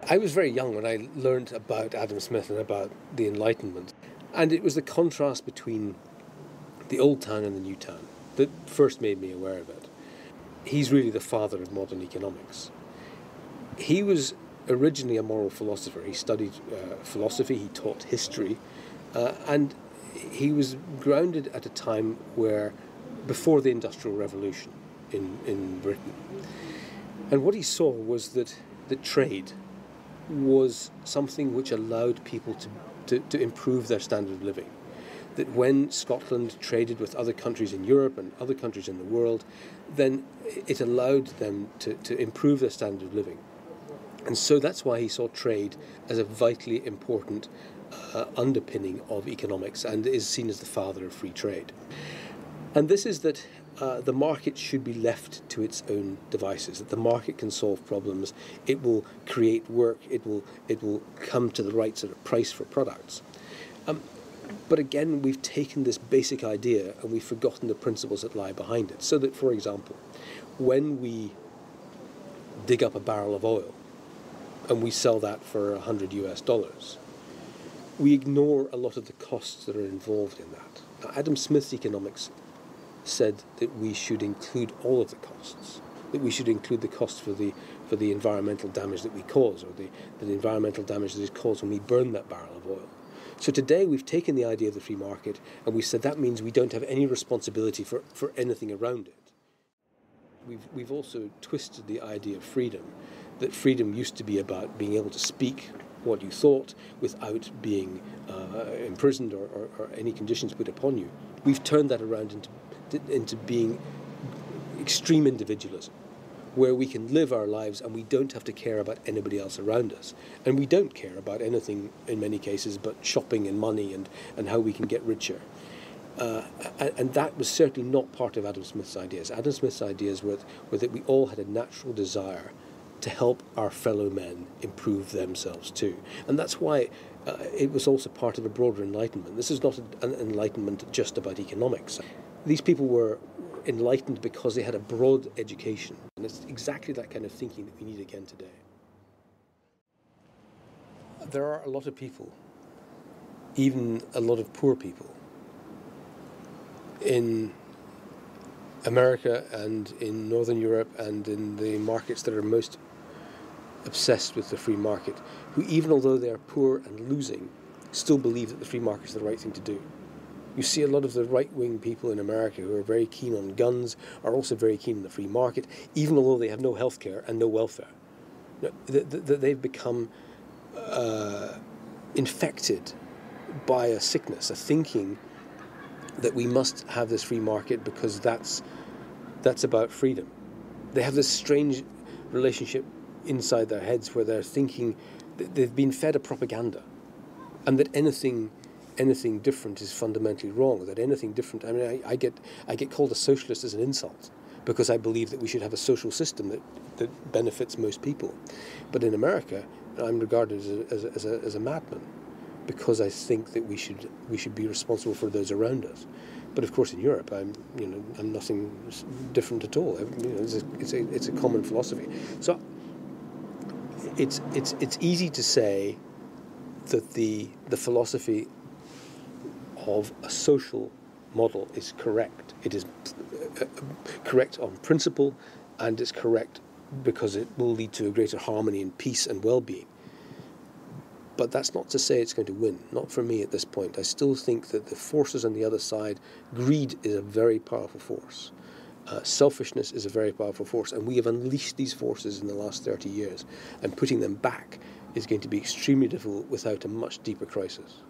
I was very young when I learned about Adam Smith and about the Enlightenment, and it was the contrast between the old town and the new town that first made me aware of it. He's really the father of modern economics. He was originally a moral philosopher. He studied philosophy, he taught history, and he was grounded at a time before the Industrial Revolution in Britain. And what he saw was that trade was something which allowed people to improve their standard of living. That when Scotland traded with other countries in Europe and other countries in the world, then it allowed them to improve their standard of living. And so that's why he saw trade as a vitally important underpinning of economics and is seen as the father of free trade. And this is that the market should be left to its own devices, that the market can solve problems, it will create work, it will come to the right sort of price for products. But again, we've taken this basic idea and we've forgotten the principles that lie behind it. So that, for example, when we dig up a barrel of oil and we sell that for $100, we ignore a lot of the costs that are involved in that. Now, Adam Smith's economics said that we should include all of the costs, that we should include the costs for the environmental damage that we cause, or the environmental damage that is caused when we burn that barrel of oil. So today we've taken the idea of the free market and we said that means we don't have any responsibility for anything around it. We've also twisted the idea of freedom, that freedom used to be about being able to speak what you thought without being imprisoned or any conditions put upon you. We've turned that around into being extreme individualism, where we can live our lives and we don't have to care about anybody else around us. And we don't care about anything in many cases but shopping and money and how we can get richer. And that was certainly not part of Adam Smith's ideas. Adam Smith's ideas were that we all had a natural desire to help our fellow men improve themselves too. And that's why it was also part of a broader enlightenment. This is not an enlightenment just about economics. These people were enlightened because they had a broad education. And it's exactly that kind of thinking that we need again today. There are a lot of people, even a lot of poor people, in America and in Northern Europe and in the markets that are most obsessed with the free market, who even although they are poor and losing, still believe that the free market is the right thing to do. You see a lot of the right-wing people in America who are very keen on guns are also very keen on the free market, even although they have no health care and no welfare. They've become infected by a sickness, a thinking that we must have this free market because that's about freedom. They have this strange relationship inside their heads where they're thinking that they've been fed a propaganda and that anything different is fundamentally wrong, that anything different... I mean, I get called a socialist as an insult because I believe that we should have a social system that benefits most people. But in America, I'm regarded as a madman because I think that we should be responsible for those around us. But of course, in Europe, I'm nothing different at all. It's a common philosophy. So it's easy to say that the philosophy of a social model is correct. It is correct on principle, and it's correct because it will lead to a greater harmony and peace and well-being. But that's not to say it's going to win, not for me at this point. I still think that the forces on the other side, greed is a very powerful force. Selfishness is a very powerful force, and we have unleashed these forces in the last 30 years, and putting them back is going to be extremely difficult without a much deeper crisis.